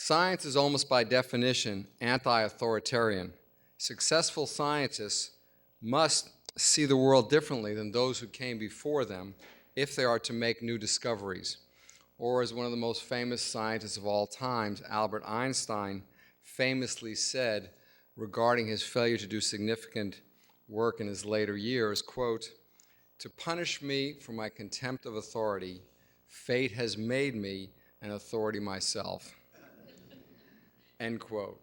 Science is almost by definition anti-authoritarian. Successful scientists must see the world differently than those who came before them if they are to make new discoveries. Or as one of the most famous scientists of all times, Albert Einstein, famously said regarding his failure to do significant work in his later years, quote, "To punish me for my contempt of authority, fate has made me an authority myself." End quote.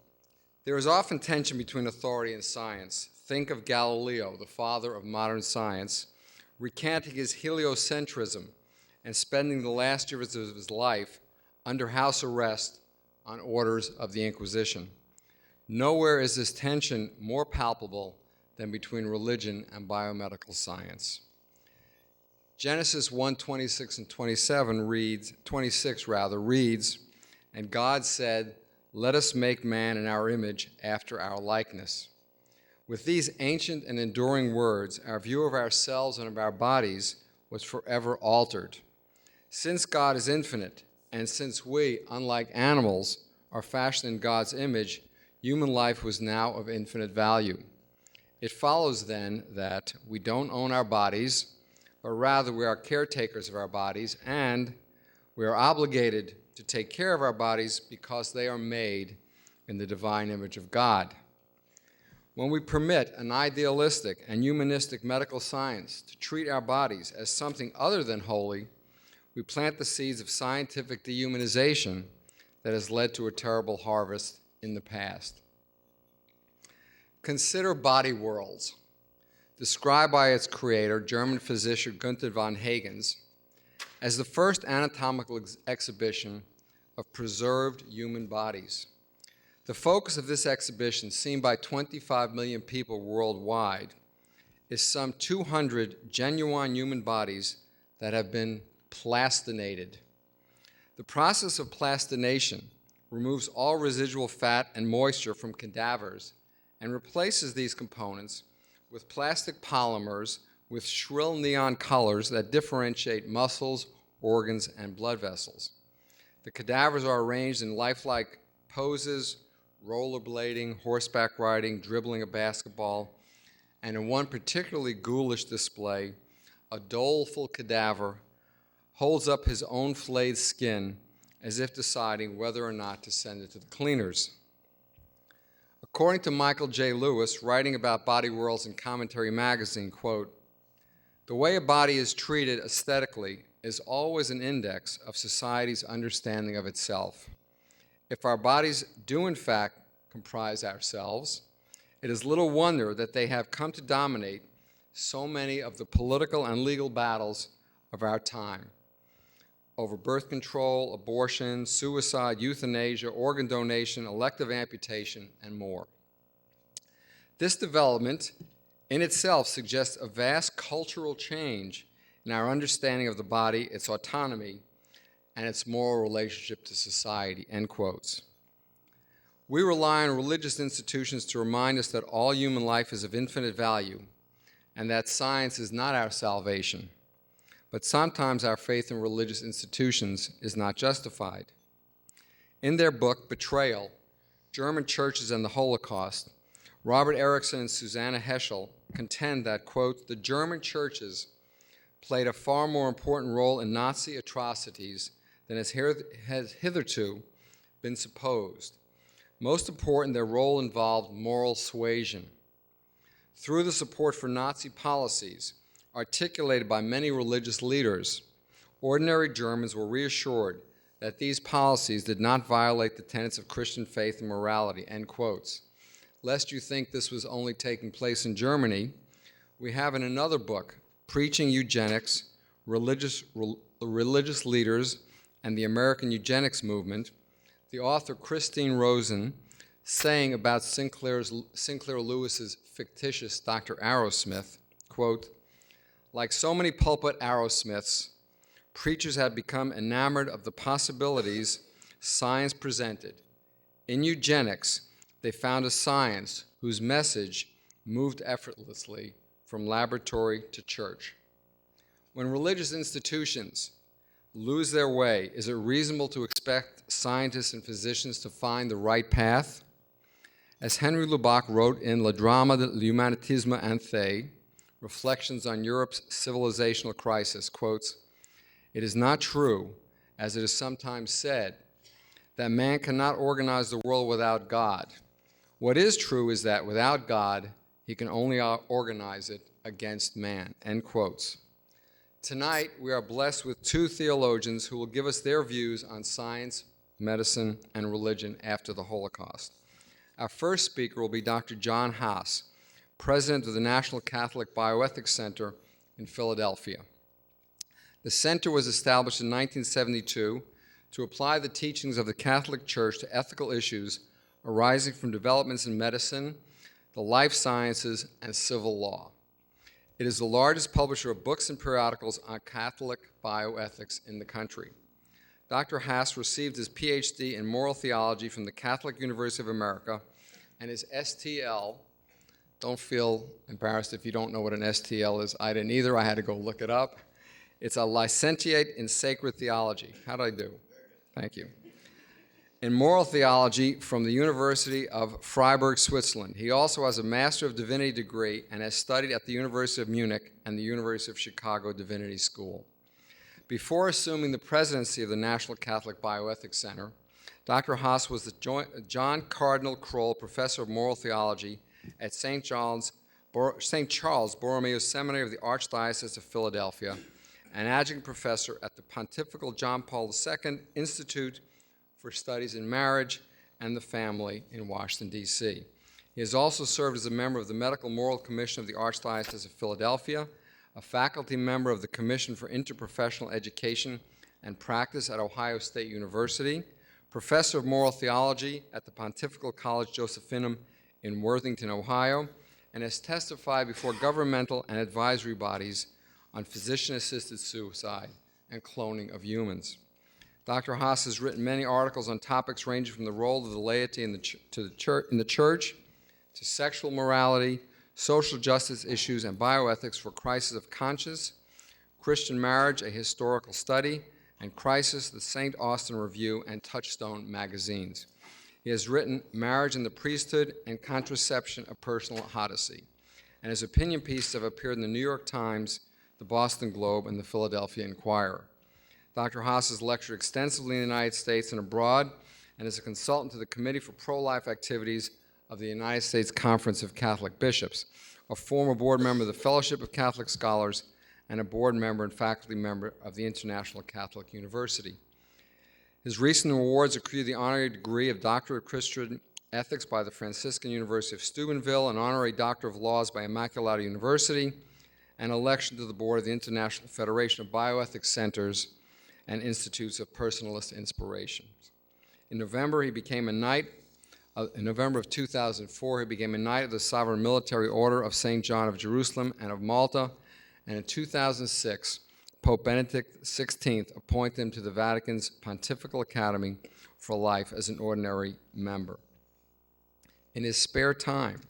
There is often tension between authority and science. Think of Galileo, the father of modern science, recanting his heliocentrism and spending the last years of his life under house arrest on orders of the Inquisition. Nowhere is this tension more palpable than between religion and biomedical science. Genesis 1:26 and 26 reads, "And God said, let us make man in our image after our likeness." With these ancient and enduring words, our view of ourselves and of our bodies was forever altered. Since God is infinite, and since we, unlike animals, are fashioned in God's image, human life was now of infinite value. It follows then that we don't own our bodies, but rather we are caretakers of our bodies, and we are obligated to take care of our bodies because they are made in the divine image of God. When we permit an idealistic and humanistic medical science to treat our bodies as something other than holy, we plant the seeds of scientific dehumanization that has led to a terrible harvest in the past. Consider body worlds, described by its creator, German physician Gunther von Hagens, as the first anatomical exhibition of preserved human bodies. The focus of this exhibition, seen by 25 million people worldwide, is some 200 genuine human bodies that have been plastinated. The process of plastination removes all residual fat and moisture from cadavers and replaces these components with plastic polymers with shrill neon colors that differentiate muscles, organs, and blood vessels. The cadavers are arranged in lifelike poses, rollerblading, horseback riding, dribbling a basketball, and in one particularly ghoulish display, a doleful cadaver holds up his own flayed skin as if deciding whether or not to send it to the cleaners. According to Michael J. Lewis, writing about body worlds in Commentary magazine, quote, "The way a body is treated aesthetically is always an index of society's understanding of itself. If our bodies do in fact comprise ourselves, it is little wonder that they have come to dominate so many of the political and legal battles of our time over birth control, abortion, suicide, euthanasia, organ donation, elective amputation, and more. This development in itself suggests a vast cultural change in our understanding of the body, its autonomy, and its moral relationship to society," end quotes. We rely on religious institutions to remind us that all human life is of infinite value and that science is not our salvation. But sometimes our faith in religious institutions is not justified. In their book, Betrayal, German Churches and the Holocaust, Robert Erickson and Susanna Heschel contend that, quote, "the German churches played a far more important role in Nazi atrocities than has hitherto been supposed. Most important, their role involved moral suasion. Through the support for Nazi policies articulated by many religious leaders, ordinary Germans were reassured that these policies did not violate the tenets of Christian faith and morality," end quotes. Lest you think this was only taking place in Germany, we have in another book, Preaching Eugenics, Religious Leaders and the American Eugenics Movement, the author Christine Rosen saying about Sinclair Lewis's fictitious Dr. Arrowsmith, quote, "Like so many pulpit Arrowsmiths, preachers have become enamored of the possibilities science presented. In eugenics, they found a science whose message moved effortlessly from laboratory to church." When religious institutions lose their way? Is it reasonable to expect scientists and physicians to find the right path? As Henry Lubbock wrote in Le Drame de l'Humanitisme Anthé, Reflections on Europe's Civilizational Crisis, quotes, "It is not true, as it is sometimes said, that man cannot organize the world without God. What is true is that without God, he can only organize it against man," end quotes. Tonight, we are blessed with two theologians who will give us their views on science, medicine, and religion after the Holocaust. Our first speaker will be Dr. John Haas, president of the National Catholic Bioethics Center in Philadelphia. The center was established in 1972 to apply the teachings of the Catholic Church to ethical issues arising from developments in medicine, the life sciences, and civil law. It is the largest publisher of books and periodicals on Catholic bioethics in the country. Dr. Haas received his Ph.D. in moral theology from the Catholic University of America and his S.T.L. Don't feel embarrassed if you don't know what an S.T.L. is. I didn't either. I had to go look it up. It's a licentiate in sacred theology. How did I do? Thank you. In moral theology from the University of Freiburg, Switzerland. He also has a Master of Divinity degree and has studied at the University of Munich and the University of Chicago Divinity School. Before assuming the presidency of the National Catholic Bioethics Center, Dr. Haas was the John Cardinal Kroll Professor of Moral Theology at St. Charles Borromeo Seminary of the Archdiocese of Philadelphia, and adjunct professor at the Pontifical John Paul II Institute for Studies in Marriage and the Family in Washington, D.C. He has also served as a member of the Medical Moral Commission of the Archdiocese of Philadelphia, a faculty member of the Commission for Interprofessional Education and Practice at Ohio State University, professor of moral theology at the Pontifical College Josephinum in Worthington, Ohio, and has testified before governmental and advisory bodies on physician-assisted suicide and cloning of humans. Dr. Haas has written many articles on topics ranging from the role of the laity in the church to sexual morality, social justice issues, and bioethics for Crisis of Conscience, Christian Marriage, a Historical Study, and Crisis, the St. Austin Review, and Touchstone magazines. He has written Marriage and the Priesthood and Contraception, a Personal Odyssey, and his opinion pieces have appeared in the New York Times, the Boston Globe, and the Philadelphia Inquirer. Dr. Haas has lectured extensively in the United States and abroad, and is a consultant to the Committee for Pro-Life Activities of the United States Conference of Catholic Bishops, a former board member of the Fellowship of Catholic Scholars, and a board member and faculty member of the International Catholic University. His recent awards include the honorary degree of Doctor of Christian Ethics by the Franciscan University of Steubenville, an honorary Doctor of Laws by Immaculata University, and election to the board of the International Federation of Bioethics Centers and Institutes of Personalist Inspiration. In November of 2004, he became a Knight of the Sovereign Military Order of St. John of Jerusalem and of Malta, and in 2006, Pope Benedict XVI appointed him to the Vatican's Pontifical Academy for Life as an ordinary member. In his spare time,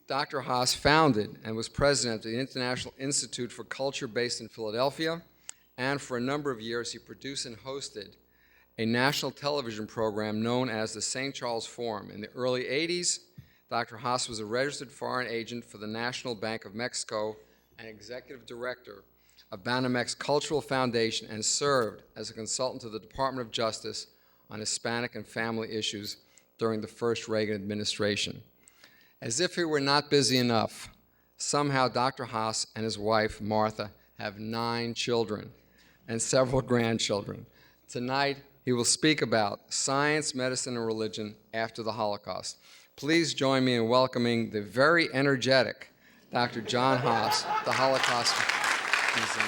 Dr. Haas founded and was president of the International Institute for Culture based in Philadelphia, and for a number of years he produced and hosted a national television program known as the St. Charles Forum. In the early 80s, Dr. Haas was a registered foreign agent for the National Bank of Mexico and executive director of Banamex Cultural Foundation, and served as a consultant to the Department of Justice on Hispanic and family issues during the first Reagan administration. As if he were not busy enough, somehow Dr. Haas and his wife, Martha, have 9 children and several grandchildren. Tonight, he will speak about science, medicine, and religion after the Holocaust. Please join me in welcoming the very energetic Dr. John Haas, the Holocaust Museum.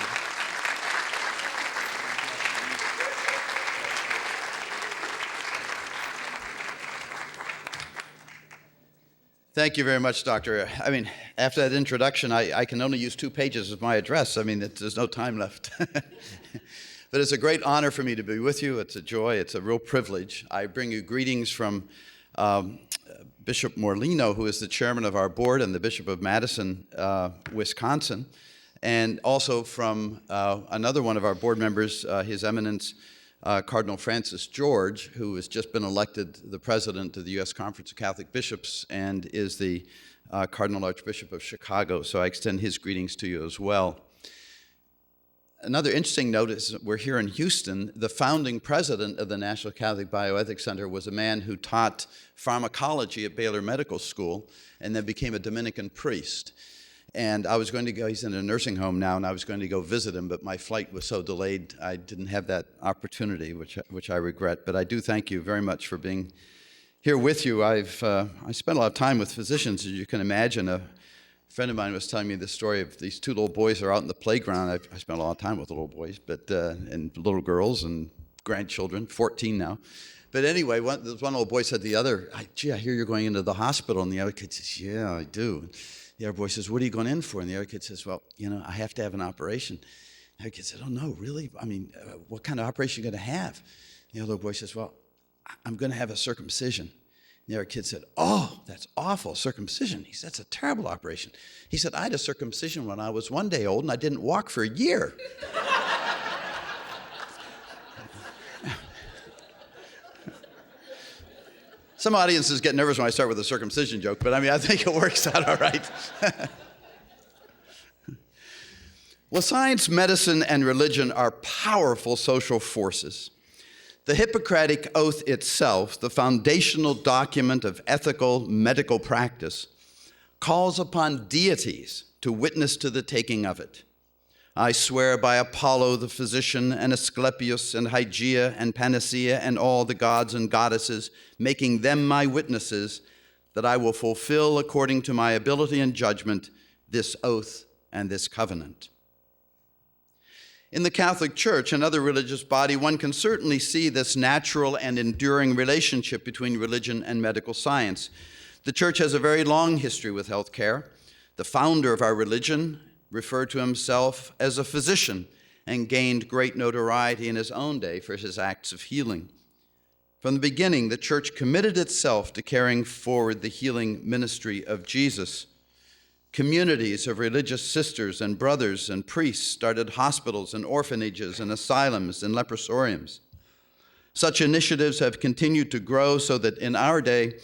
Thank you very much, Doctor. I mean, after that introduction, I can only use 2 pages of my address. I mean, there's no time left. But it's a great honor for me to be with you. It's a joy. It's a real privilege. I bring you greetings from Bishop Morlino, who is the chairman of our board and the Bishop of Madison, Wisconsin. and also from another one of our board members, His Eminence Cardinal Francis George, who has just been elected the president of the U.S. Conference of Catholic Bishops and is the Cardinal Archbishop of Chicago. So I extend his greetings to you as well. Another interesting note is we're here in Houston. The founding president of the National Catholic Bioethics Center was a man who taught pharmacology at Baylor Medical School and then became a Dominican priest. And I was going to go, he's in a nursing home now, and I was going to go visit him, but my flight was so delayed, I didn't have that opportunity, which I regret. But I do thank you very much for being here with you. I spent a lot of time with physicians, as you can imagine. A friend of mine was telling me the story of these two little boys who are out in the playground. I spent a lot of time with little boys, and little girls and grandchildren, 14 now. But anyway, one little boy said to the other, "Gee, I hear you're going into the hospital." And the other kid says, "Yeah, I do." The other boy says, "What are you going in for?" And the other kid says, "Well, I have to have an operation." The other kid said, "Oh, no, really? I mean, what kind of operation are you going to have?" And the other boy says, "Well, I'm going to have a circumcision." The other kid said, "Oh, that's awful, circumcision." He said, "That's a terrible operation." He said, "I had a circumcision when I was 1 day old and I didn't walk for a year." Some audiences get nervous when I start with a circumcision joke, but I think it works out all right. Well, science, medicine, and religion are powerful social forces. The Hippocratic Oath itself, the foundational document of ethical medical practice, calls upon deities to witness to the taking of it. "I swear by Apollo the physician, and Asclepius, and Hygeia, and Panacea, and all the gods and goddesses, making them my witnesses, that I will fulfill according to my ability and judgment this oath and this covenant." In the Catholic Church, another religious body, one can certainly see this natural and enduring relationship between religion and medical science. The Church has a very long history with healthcare. The founder of our religion referred to himself as a physician and gained great notoriety in his own day for his acts of healing. From the beginning, the Church committed itself to carrying forward the healing ministry of Jesus. Communities of religious sisters and brothers and priests started hospitals and orphanages and asylums and leprosariums. Such initiatives have continued to grow so that in our day,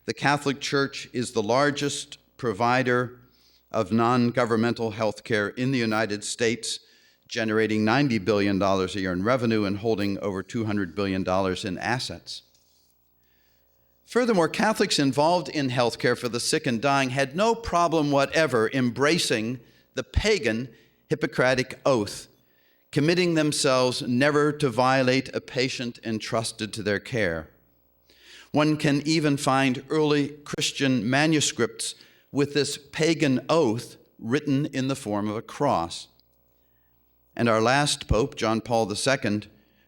the Catholic Church is the largest provider of non-governmental health care in the United States, generating $90 billion a year in revenue and holding over $200 billion in assets. Furthermore, Catholics involved in healthcare for the sick and dying had no problem whatever embracing the pagan Hippocratic Oath, committing themselves never to violate a patient entrusted to their care. One can even find early Christian manuscripts with this pagan oath written in the form of a cross. And our last Pope, John Paul II,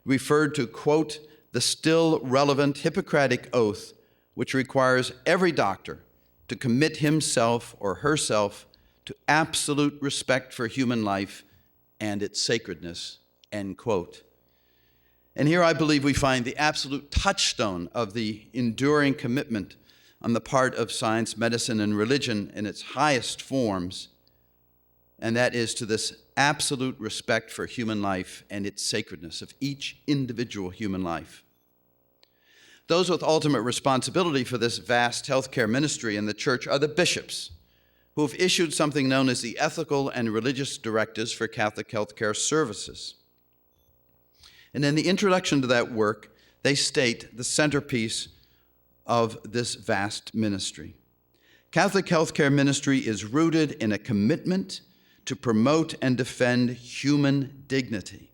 referred to, quote, "the still relevant Hippocratic Oath, which requires every doctor to commit himself or herself to absolute respect for human life and its sacredness," end quote. And here I believe we find the absolute touchstone of the enduring commitment on the part of science, medicine, and religion in its highest forms, and that is to this absolute respect for human life and its sacredness of each individual human life. Those with ultimate responsibility for this vast healthcare ministry in the Church are the bishops, who have issued something known as the Ethical and Religious Directives for Catholic Healthcare Services. And in the introduction to that work, they state the centerpiece of this vast ministry. Catholic healthcare ministry is rooted in a commitment to promote and defend human dignity.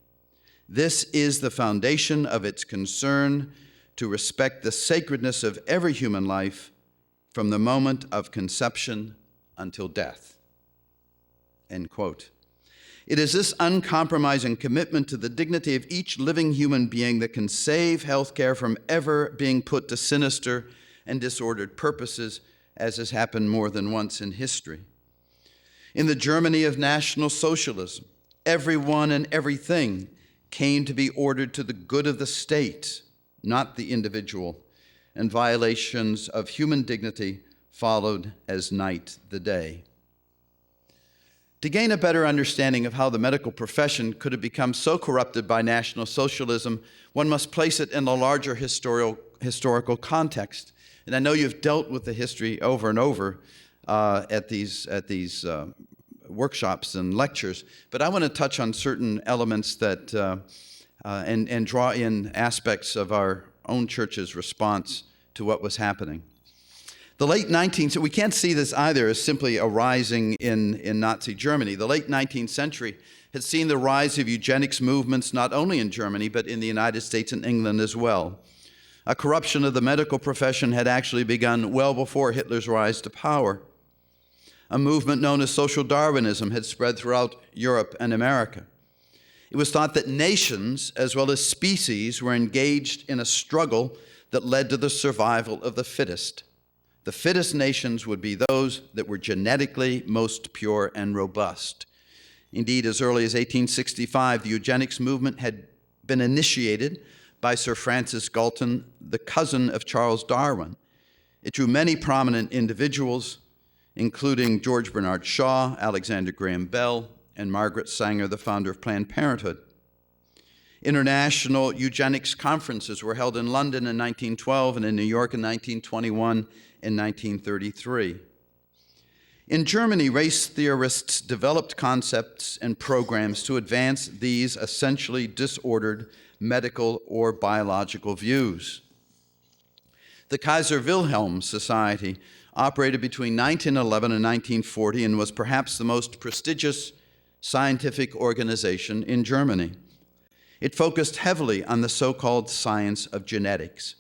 This is the foundation of its concern to respect the sacredness of every human life from the moment of conception until death. End quote. It is this uncompromising commitment to the dignity of each living human being that can save healthcare from ever being put to sinister and disordered purposes, as has happened more than once in history. In the Germany of National Socialism, everyone and everything came to be ordered to the good of the state, not the individual, and violations of human dignity followed as night the day. To gain a better understanding of how the medical profession could have become so corrupted by National Socialism, one must place it in a larger historical context. And I know you've dealt with the history over and over at these workshops and lectures, but I want to touch on certain elements that and draw in aspects of our own church's response to what was happening. The late 19th, we can't see this either as simply a rising in Nazi Germany. The late 19th century had seen the rise of eugenics movements not only in Germany, but in the United States and England as well. A corruption of the medical profession had actually begun well before Hitler's rise to power. A movement known as social Darwinism had spread throughout Europe and America. It was thought that nations, as well as species, were engaged in a struggle that led to the survival of the fittest. The fittest nations would be those that were genetically most pure and robust. Indeed, as early as 1865, the eugenics movement had been initiated by Sir Francis Galton, the cousin of Charles Darwin. It drew many prominent individuals, including George Bernard Shaw, Alexander Graham Bell, and Margaret Sanger, the founder of Planned Parenthood. International eugenics conferences were held in London in 1912 and in New York in 1921 and 1933. In Germany, race theorists developed concepts and programs to advance these essentially disordered medical or biological views. The Kaiser Wilhelm Society operated between 1911 and 1940 and was perhaps the most prestigious scientific organization in Germany. It focused heavily on the so-called science of genetics.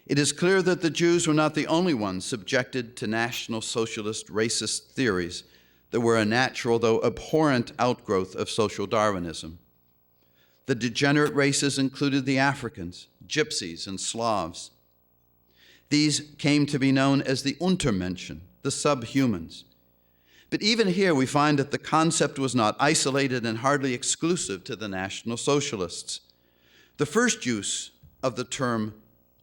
It is clear that the Jews were not the only ones subjected to National Socialist racist theories that were a natural, though abhorrent, outgrowth of social Darwinism. The degenerate races included the Africans, Gypsies, and Slavs. These came to be known as the Untermenschen, the subhumans. But even here we find that the concept was not isolated and hardly exclusive to the National Socialists. The first use of the term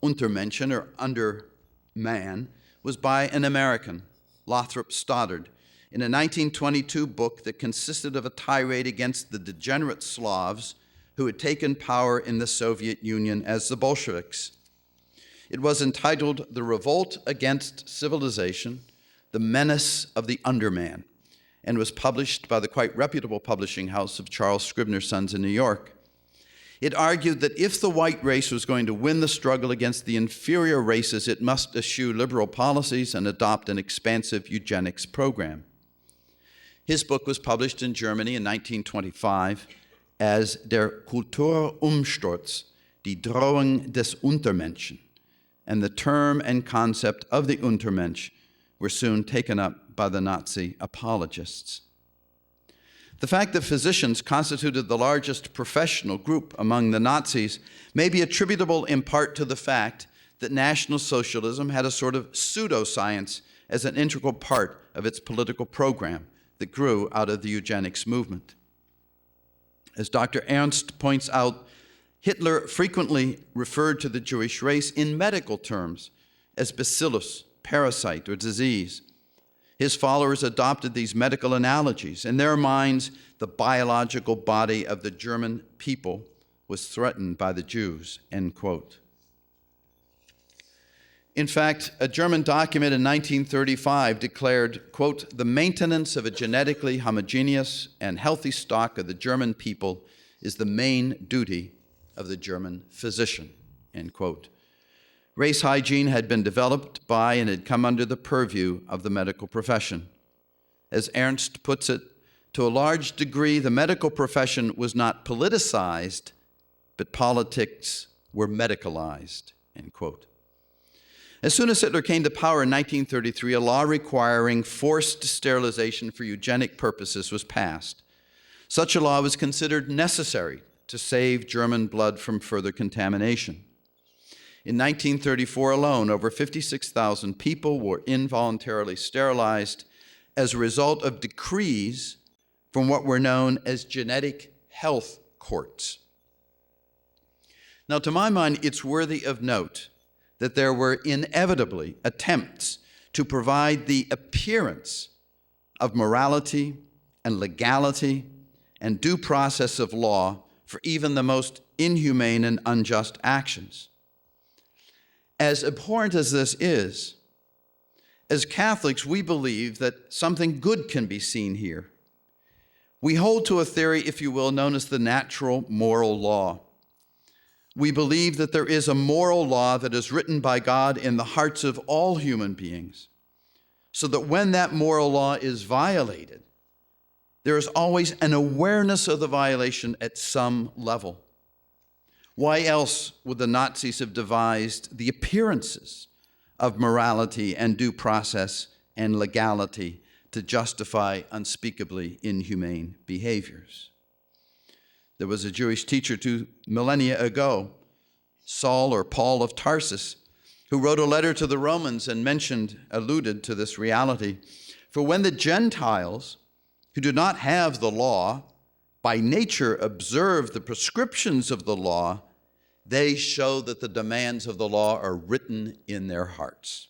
Untermenschen, or under man, was by an American, Lothrop Stoddard, in a 1922 book that consisted of a tirade against the degenerate Slavs who had taken power in the Soviet Union as the Bolsheviks. It was entitled The Revolt Against Civilization, The Menace of the Underman, and was published by the quite reputable publishing house of Charles Scribner Sons in New York. It argued that if the white race was going to win the struggle against the inferior races, it must eschew liberal policies and adopt an expansive eugenics program. His book was published in Germany in 1925 as Der Kulturumsturz, Die Drohung des Untermenschen, and the term and concept of the Untermensch were soon taken up by the Nazi apologists. The fact that physicians constituted the largest professional group among the Nazis may be attributable in part to the fact that National Socialism had a sort of pseudoscience as an integral part of its political program that grew out of the eugenics movement. As Dr. Ernst points out, Hitler frequently referred to the Jewish race in medical terms as bacillus, parasite, or disease. His followers adopted these medical analogies. In their minds, the biological body of the German people was threatened by the Jews, end quote. In fact, a German document in 1935 declared, quote, the maintenance of a genetically homogeneous and healthy stock of the German people is the main duty of the German physician, end quote. Race hygiene had been developed by and had come under the purview of the medical profession. As Ernst puts it, to a large degree, the medical profession was not politicized, but politics were medicalized, end quote. As soon as Hitler came to power in 1933, a law requiring forced sterilization for eugenic purposes was passed. Such a law was considered necessary to save German blood from further contamination. In 1934 alone, over 56,000 people were involuntarily sterilized as a result of decrees from what were known as genetic health courts. Now, to my mind, it's worthy of note that there were inevitably attempts to provide the appearance of morality and legality and due process of law for even the most inhumane and unjust actions. As abhorrent as this is, as Catholics, we believe that something good can be seen here. We hold to a theory, if you will, known as the natural moral law. We believe that there is a moral law that is written by God in the hearts of all human beings, so that when that moral law is violated, there is always an awareness of the violation at some level. Why else would the Nazis have devised the appearances of morality and due process and legality to justify unspeakably inhumane behaviors? There was a Jewish teacher 2 millennia ago, Saul or Paul of Tarsus, who wrote a letter to the Romans and alluded to this reality. For when the Gentiles, who do not have the law, by nature observe the prescriptions of the law, they show that the demands of the law are written in their hearts.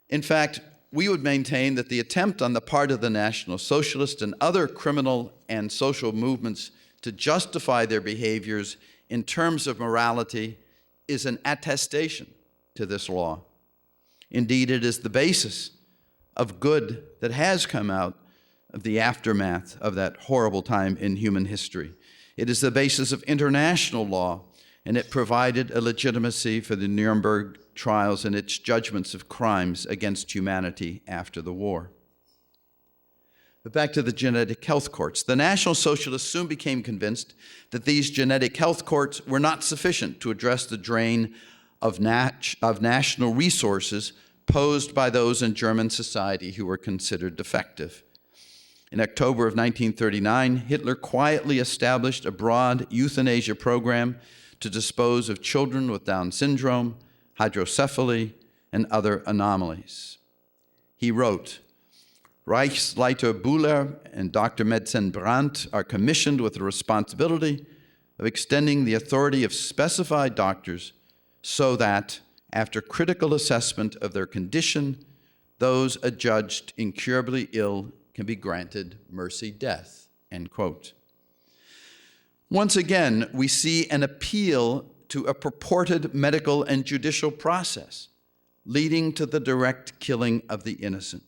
In fact, we would maintain that the attempt on the part of the National Socialists and other criminal and social movements to justify their behaviors in terms of morality is an attestation to this law. Indeed, it is the basis of good that has come out of the aftermath of that horrible time in human history. It is the basis of international law, and it provided a legitimacy for the Nuremberg trials and its judgments of crimes against humanity after the war. But back to the genetic health courts. The National Socialists soon became convinced that these genetic health courts were not sufficient to address the drain of national resources posed by those in German society who were considered defective. In October of 1939, Hitler quietly established a broad euthanasia program to dispose of children with Down syndrome, hydrocephaly, and other anomalies. He wrote, Reichsleiter Buhler and Dr. Metzen Brandt are commissioned with the responsibility of extending the authority of specified doctors so that, after critical assessment of their condition, those adjudged incurably ill can be granted mercy death, end quote. Once again, we see an appeal to a purported medical and judicial process leading to the direct killing of the innocent.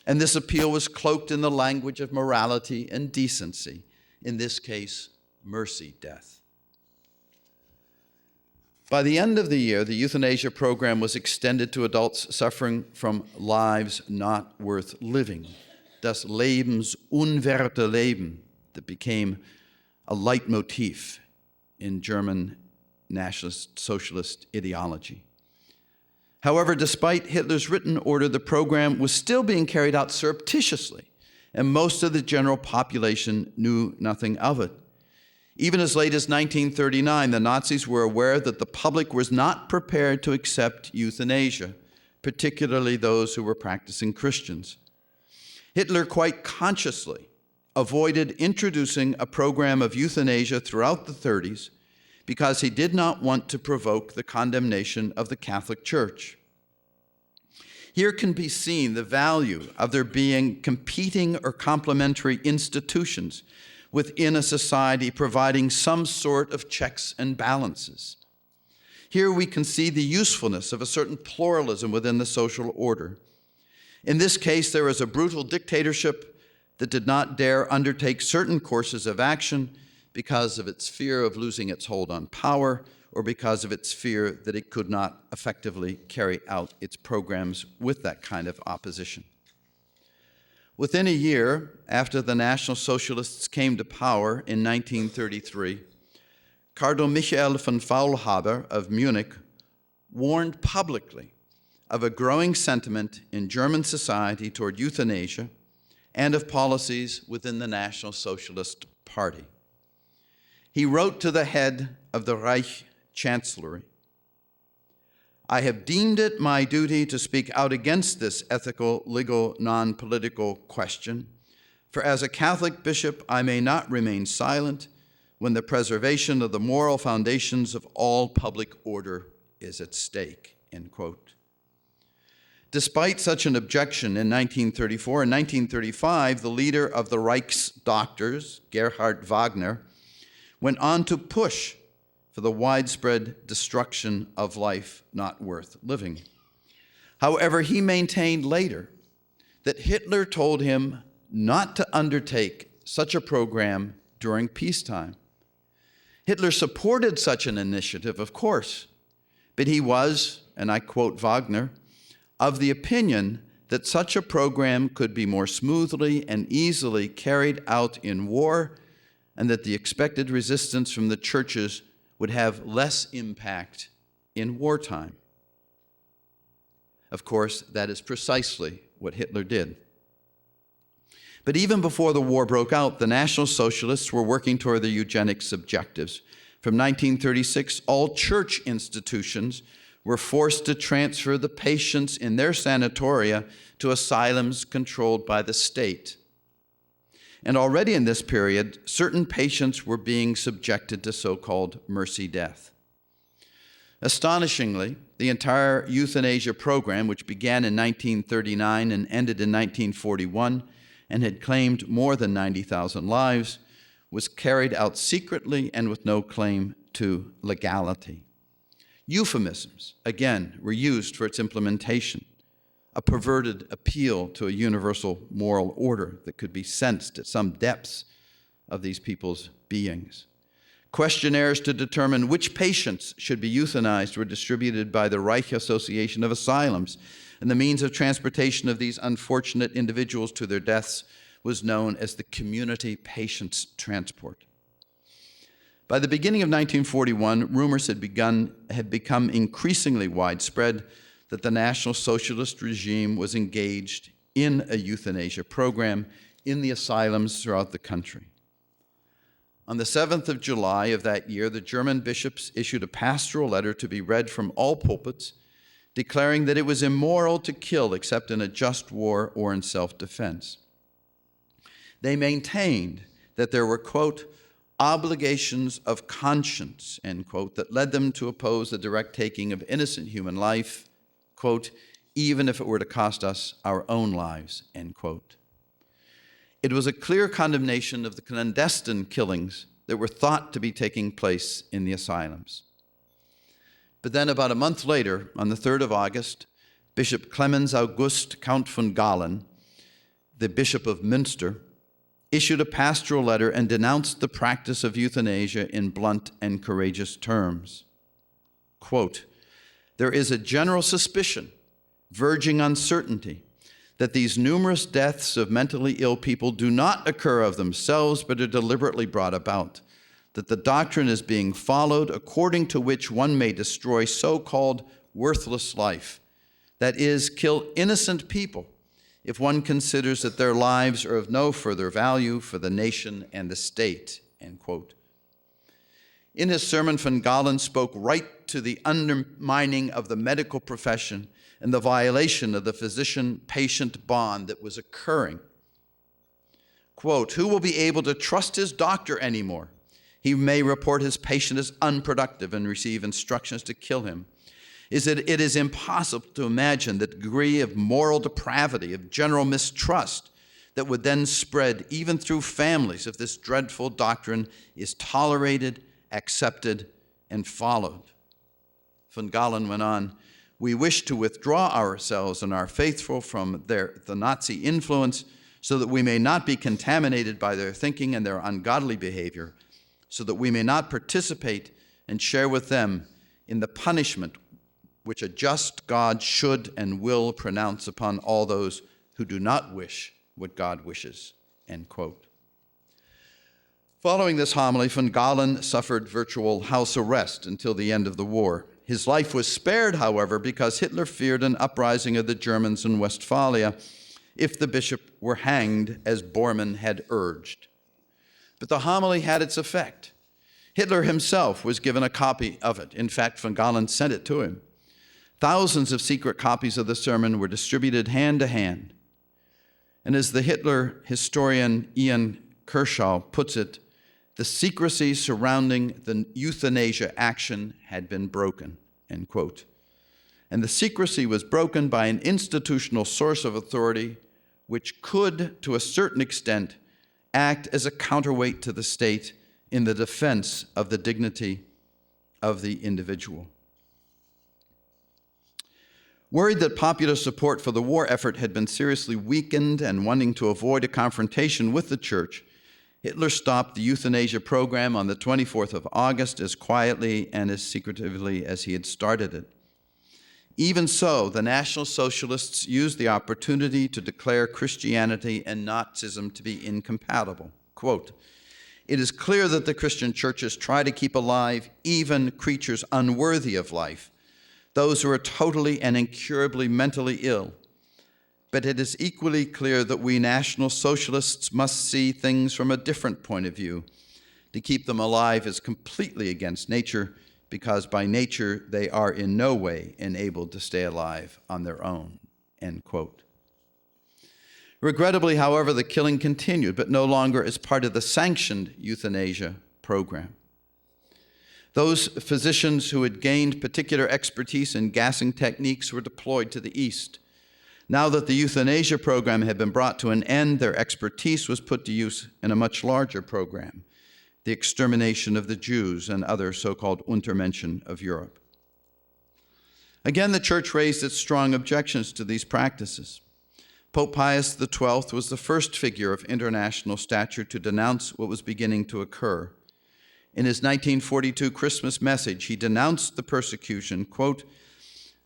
And this appeal was cloaked in the language of morality and decency, in this case, mercy death. By the end of the year, the euthanasia program was extended to adults suffering from lives not worth living, das lebensunwerte Leben, that became a leitmotif in German Nationalist Socialist ideology. However, despite Hitler's written order, the program was still being carried out surreptitiously, and most of the general population knew nothing of it. Even as late as 1939, the Nazis were aware that the public was not prepared to accept euthanasia, particularly those who were practicing Christians. Hitler quite consciously avoided introducing a program of euthanasia throughout the 30s because he did not want to provoke the condemnation of the Catholic Church. Here can be seen the value of there being competing or complementary institutions within a society providing some sort of checks and balances. Here we can see the usefulness of a certain pluralism within the social order. In this case, there was a brutal dictatorship that did not dare undertake certain courses of action because of its fear of losing its hold on power or because of its fear that it could not effectively carry out its programs with that kind of opposition. Within a year after the National Socialists came to power in 1933, Cardinal Michael von Faulhaber of Munich warned publicly of a growing sentiment in German society toward euthanasia and of policies within the National Socialist Party. He wrote to the head of the Reich Chancellery, I have deemed it my duty to speak out against this ethical, legal, non-political question, for as a Catholic bishop, I may not remain silent when the preservation of the moral foundations of all public order is at stake, end quote. Despite such an objection in 1934 and 1935, the leader of the Reichsdoctors, Gerhard Wagner, went on to push for the widespread destruction of life not worth living. However, he maintained later that Hitler told him not to undertake such a program during peacetime. Hitler supported such an initiative, of course, but he was, and I quote Wagner, of the opinion that such a program could be more smoothly and easily carried out in war, and that the expected resistance from the churches would have less impact in wartime. Of course, that is precisely what Hitler did. But even before the war broke out, the National Socialists were working toward their eugenics objectives. From 1936, all church institutions were forced to transfer the patients in their sanatoria to asylums controlled by the state. And already in this period, certain patients were being subjected to so-called mercy death. Astonishingly, the entire euthanasia program, which began in 1939 and ended in 1941 and had claimed more than 90,000 lives, was carried out secretly and with no claim to legality. Euphemisms, again, were used for its implementation, a perverted appeal to a universal moral order that could be sensed at some depths of these people's beings. Questionnaires to determine which patients should be euthanized were distributed by the Reich Association of Asylums, and the means of transportation of these unfortunate individuals to their deaths was known as the Community Patients Transport. By the beginning of 1941, rumors had become increasingly widespread that the National Socialist regime was engaged in a euthanasia program in the asylums throughout the country. On the 7th of July of that year, the German bishops issued a pastoral letter to be read from all pulpits, declaring that it was immoral to kill except in a just war or in self-defense. They maintained that there were, quote, obligations of conscience, end quote, that led them to oppose the direct taking of innocent human life, quote, even if it were to cost us our own lives, end quote. It was a clear condemnation of the clandestine killings that were thought to be taking place in the asylums. But then about a month later, on the 3rd of August, Bishop Clemens August Count von Galen, the Bishop of Münster, issued a pastoral letter and denounced the practice of euthanasia in blunt and courageous terms. Quote, there is a general suspicion, verging on certainty, that these numerous deaths of mentally ill people do not occur of themselves, but are deliberately brought about, that the doctrine is being followed according to which one may destroy so-called worthless life, that is, kill innocent people, if one considers that their lives are of no further value for the nation and the state, end quote. In his sermon, von Galen spoke right to the undermining of the medical profession and the violation of the physician-patient bond that was occurring. Quote, who will be able to trust his doctor anymore? He may report his patient as unproductive and receive instructions to kill him. It is impossible to imagine the degree of moral depravity, of general mistrust that would then spread even through families if this dreadful doctrine is tolerated, accepted, and followed. Von Galen went on, we wish to withdraw ourselves and our faithful from the Nazi influence so that we may not be contaminated by their thinking and their ungodly behavior, so that we may not participate and share with them in the punishment which a just God should and will pronounce upon all those who do not wish what God wishes, end quote. Following this homily, von Galen suffered virtual house arrest until the end of the war. His life was spared, however, because Hitler feared an uprising of the Germans in Westphalia if the bishop were hanged, as Bormann had urged. But the homily had its effect. Hitler himself was given a copy of it. In fact, von Galen sent it to him. Thousands of secret copies of the sermon were distributed hand to hand. And as the Hitler historian Ian Kershaw puts it, the secrecy surrounding the euthanasia action had been broken, end quote. and the secrecy was broken by an institutional source of authority which could, to a certain extent, act as a counterweight to the state in the defense of the dignity of the individual. Worried that popular support for the war effort had been seriously weakened and wanting to avoid a confrontation with the church, Hitler stopped the euthanasia program on the 24th of August as quietly and as secretively as he had started it. Even so, the National Socialists used the opportunity to declare Christianity and Nazism to be incompatible. Quote, "It is clear that the Christian churches try to keep alive even creatures unworthy of life, those who are totally and incurably mentally ill. But it is equally clear that we National Socialists must see things from a different point of view. To keep them alive is completely against nature, because by nature they are in no way enabled to stay alive on their own." End quote. Regrettably, however, the killing continued, but no longer as part of the sanctioned euthanasia program. Those physicians who had gained particular expertise in gassing techniques were deployed to the east. Now that the euthanasia program had been brought to an end, their expertise was put to use in a much larger program, the extermination of the Jews and other so-called Untermenschen of Europe. Again, the church raised its strong objections to these practices. Pope Pius XII was the first figure of international stature to denounce what was beginning to occur. In his 1942 Christmas message, he denounced the persecution, quote,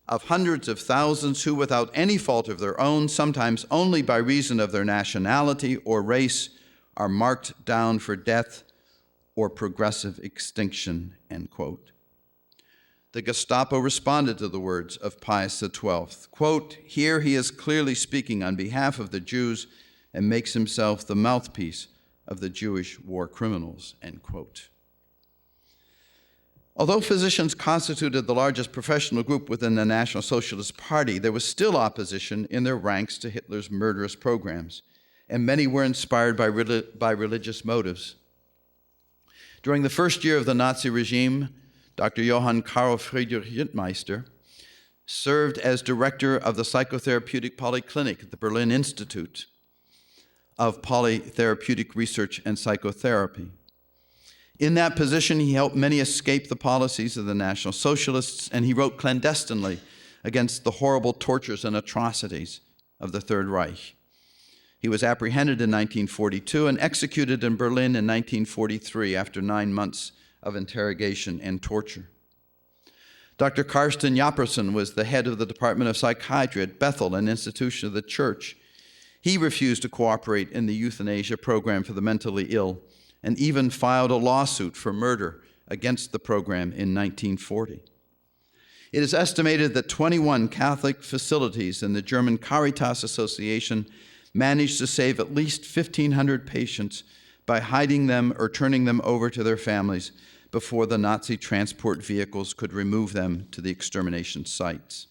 "of hundreds of thousands who, without any fault of their own, sometimes only by reason of their nationality or race, are marked down for death or progressive extinction," end quote. The Gestapo responded to the words of Pius XII. Quote, "Here he is clearly speaking on behalf of the Jews and makes himself the mouthpiece of the Jewish war criminals," end quote. Although physicians constituted the largest professional group within the National Socialist Party, there was still opposition in their ranks to Hitler's murderous programs, and many were inspired by religious motives. During the first year of the Nazi regime, Dr. Johann Karl Friedrich Rittmeister served as director of the Psychotherapeutic Polyclinic at the Berlin Institute of Polytherapeutic Research and Psychotherapy. In that position, he helped many escape the policies of the National Socialists, and he wrote clandestinely against the horrible tortures and atrocities of the Third Reich. He was apprehended in 1942 and executed in Berlin in 1943 after 9 months of interrogation and torture. Dr. Karsten Japperson was the head of the Department of Psychiatry at Bethel, an institution of the church. He refused to cooperate in the euthanasia program for the mentally ill, and even filed a lawsuit for murder against the program in 1940. It is estimated that 21 Catholic facilities in the German Caritas Association managed to save at least 1,500 patients by hiding them or turning them over to their families before the Nazi transport vehicles could remove them to the extermination sites.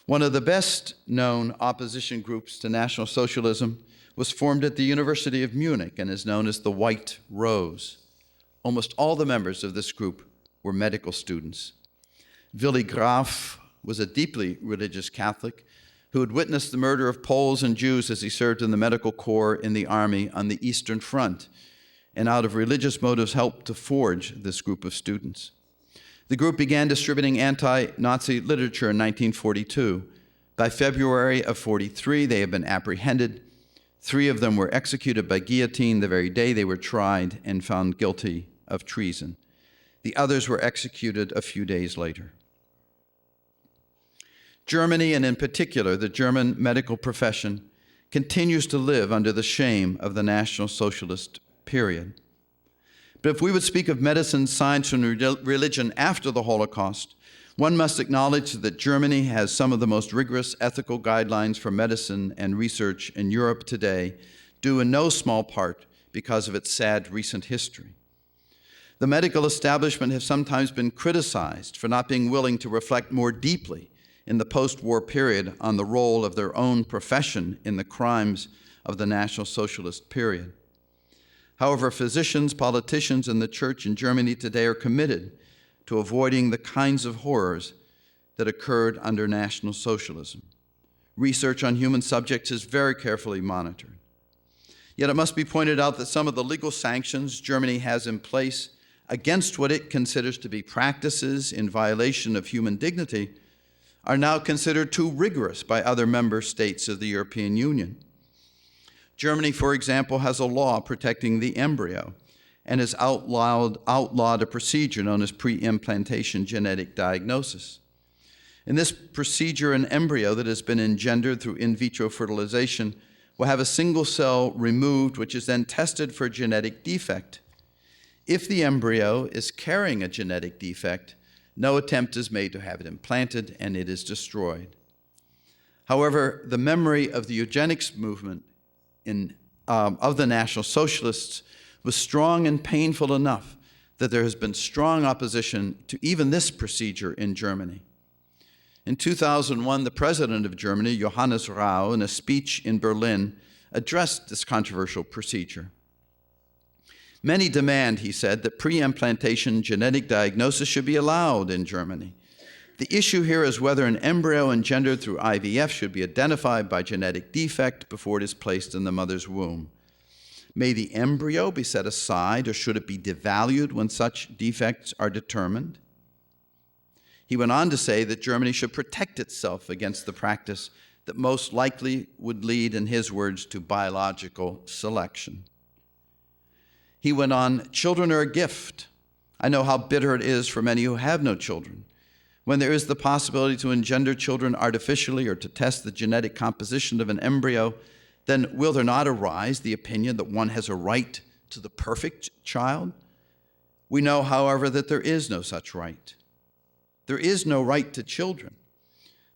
One of the best-known opposition groups to National Socialism was formed at the University of Munich and is known as the White Rose. Almost all the members of this group were medical students. Willy Graf was a deeply religious Catholic who had witnessed the murder of Poles and Jews as he served in the medical corps in the army on the Eastern Front, and out of religious motives helped to forge this group of students. The group began distributing anti-Nazi literature in 1942. By February of 43, they had been apprehended. 3 of them were executed by guillotine the very day they were tried and found guilty of treason. The others were executed a few days later. Germany, and in particular the German medical profession, continues to live under the shame of the National Socialist period. But if we would speak of medicine, science, and religion after the Holocaust, one must acknowledge that Germany has some of the most rigorous ethical guidelines for medicine and research in Europe today, due in no small part because of its sad recent history. The medical establishment has sometimes been criticized for not being willing to reflect more deeply in the post-war period on the role of their own profession in the crimes of the National Socialist period. However, physicians, politicians, and the church in Germany today are committed to avoiding the kinds of horrors that occurred under National Socialism. Research on human subjects is very carefully monitored. Yet it must be pointed out that some of the legal sanctions Germany has in place against what it considers to be practices in violation of human dignity are now considered too rigorous by other member states of the European Union. Germany, for example, has a law protecting the embryo and has outlawed a procedure known as pre-implantation genetic diagnosis. In this procedure, an embryo that has been engendered through in vitro fertilization will have a single cell removed, which is then tested for a genetic defect. If the embryo is carrying a genetic defect, no attempt is made to have it implanted, and it is destroyed. However, the memory of the eugenics movement of the National Socialists was strong and painful enough that there has been strong opposition to even this procedure in Germany. In 2001, the president of Germany, Johannes Rau, in a speech in Berlin, addressed this controversial procedure. Many demand, he said, that pre-implantation genetic diagnosis should be allowed in Germany. The issue here is whether an embryo engendered through IVF should be identified by genetic defect before it is placed in the mother's womb. May the embryo be set aside, or should it be devalued when such defects are determined? He went on to say that Germany should protect itself against the practice that most likely would lead, in his words, to biological selection. He went on, "Children are a gift. I know how bitter it is for many who have no children. When there is the possibility to engender children artificially or to test the genetic composition of an embryo, then will there not arise the opinion that one has a right to the perfect child? We know, however, that there is no such right. There is no right to children.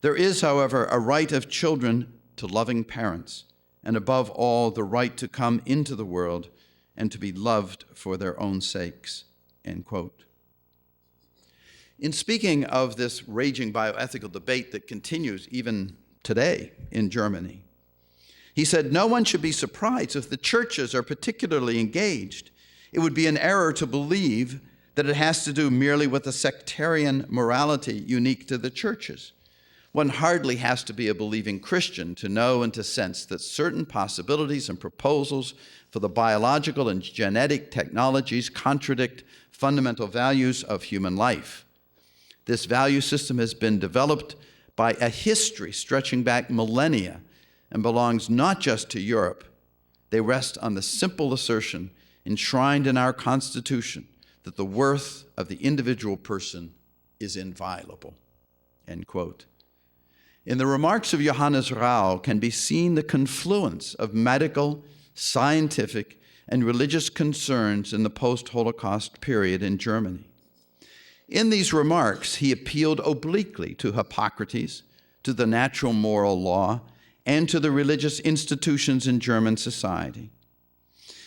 There is, however, a right of children to loving parents, and above all, the right to come into the world and to be loved for their own sakes," end quote. In speaking of this raging bioethical debate that continues even today in Germany, he said, "No one should be surprised if the churches are particularly engaged. It would be an error to believe that it has to do merely with a sectarian morality unique to the churches. One hardly has to be a believing Christian to know and to sense that certain possibilities and proposals for the biological and genetic technologies contradict fundamental values of human life. This value system has been developed by a history stretching back millennia and belongs not just to Europe. They rest on the simple assertion enshrined in our Constitution that the worth of the individual person is inviolable," end quote. In the remarks of Johannes Rau can be seen the confluence of medical, scientific, and religious concerns in the post-Holocaust period in Germany. In these remarks, he appealed obliquely to Hippocrates, to the natural moral law, and to the religious institutions in German society.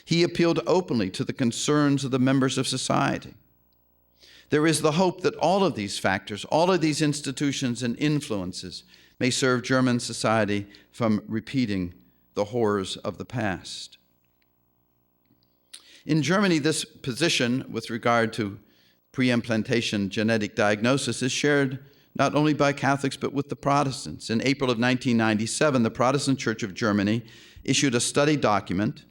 He appealed openly to the concerns of the members of society. There is the hope that all of these factors, all of these institutions and influences may serve German society from repeating the horrors of the past. In Germany, this position with regard to pre-implantation genetic diagnosis is shared not only by Catholics but with the Protestants. In April of 1997, the Protestant Church of Germany issued a study document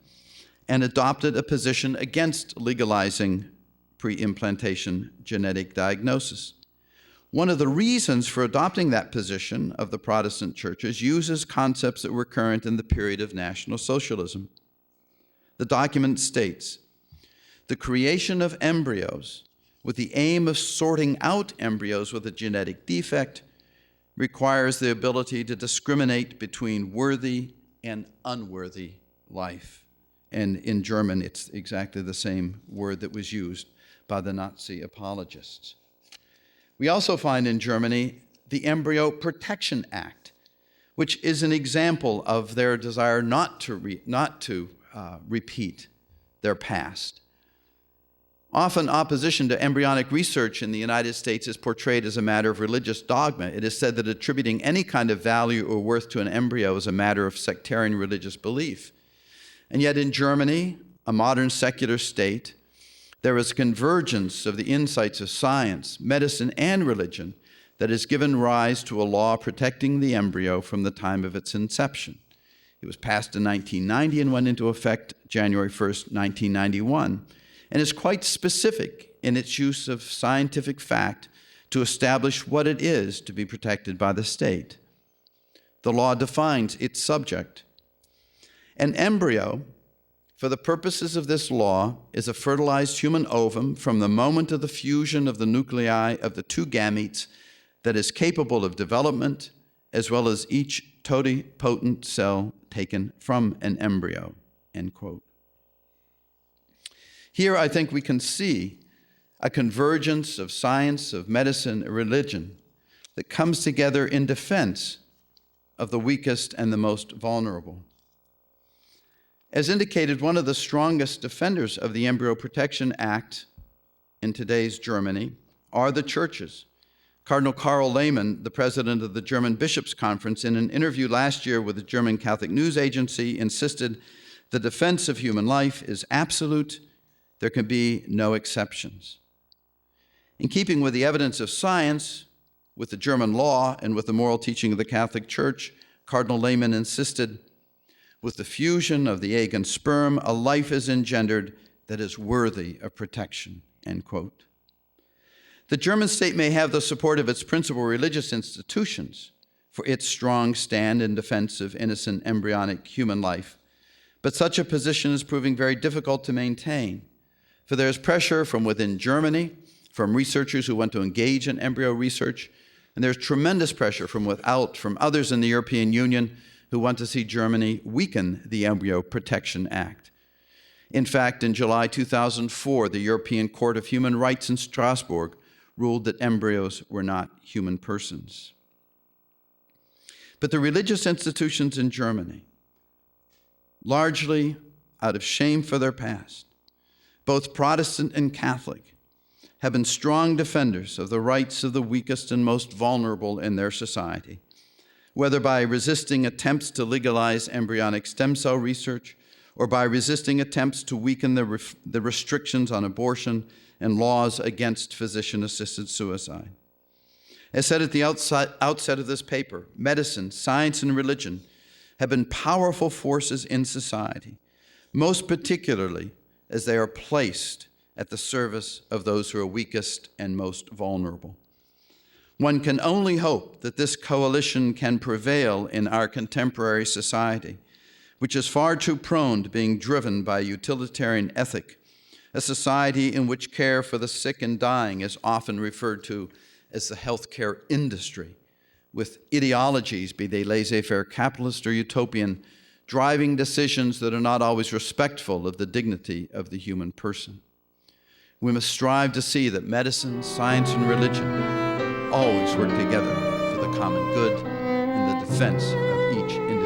and adopted a position against legalizing pre-implantation genetic diagnosis. One of the reasons for adopting that position of the Protestant churches uses concepts that were current in the period of National Socialism. The document states, "The creation of embryos with the aim of sorting out embryos with a genetic defect requires the ability to discriminate between worthy and unworthy life." And in German, it's exactly the same word that was used by the Nazi apologists. We also find in Germany the Embryo Protection Act, which is an example of their desire not to repeat their past. Often opposition to embryonic research in the United States is portrayed as a matter of religious dogma. It is said that attributing any kind of value or worth to an embryo is a matter of sectarian religious belief. And yet in Germany, a modern secular state, there is convergence of the insights of science, medicine, and religion that has given rise to a law protecting the embryo from the time of its inception. It was passed in 1990 and went into effect January 1st, 1991, and is quite specific in its use of scientific fact to establish what it is to be protected by the state. The law defines its subject. An embryo, for the purposes of this law, is a fertilized human ovum from the moment of the fusion of the nuclei of the two gametes that is capable of development, as well as each totipotent cell taken from an embryo, end quote. Here I think we can see a convergence of science, of medicine, and religion that comes together in defense of the weakest and the most vulnerable. As indicated, one of the strongest defenders of the Embryo Protection Act in today's Germany are the churches. Cardinal Karl Lehmann, the president of the German Bishops' Conference, in an interview last year with the German Catholic News Agency, insisted the defense of human life is absolute. There can be no exceptions. In keeping with the evidence of science, with the German law, and with the moral teaching of the Catholic Church, Cardinal Lehmann insisted, with the fusion of the egg and sperm, a life is engendered that is worthy of protection, end quote. The German state may have the support of its principal religious institutions for its strong stand in defense of innocent embryonic human life, but such a position is proving very difficult to maintain, for there is pressure from within Germany, from researchers who want to engage in embryo research, and there's tremendous pressure from without, from others in the European Union who want to see Germany weaken the Embryo Protection Act. In fact, in July 2004, the European Court of Human Rights in Strasbourg ruled that embryos were not human persons. But the religious institutions in Germany, largely out of shame for their past, both Protestant and Catholic, have been strong defenders of the rights of the weakest and most vulnerable in their society, whether by resisting attempts to legalize embryonic stem cell research or by resisting attempts to weaken the restrictions on abortion and laws against physician-assisted suicide. As said at the outset of this paper, medicine, science, and religion have been powerful forces in society, most particularly as they are placed at the service of those who are weakest and most vulnerable. One can only hope that this coalition can prevail in our contemporary society, which is far too prone to being driven by a utilitarian ethic, a society in which care for the sick and dying is often referred to as the healthcare industry, with ideologies, be they laissez-faire capitalist or utopian, driving decisions that are not always respectful of the dignity of the human person. We must strive to see that medicine, science, and religion always work together for the common good and the defense of each individual.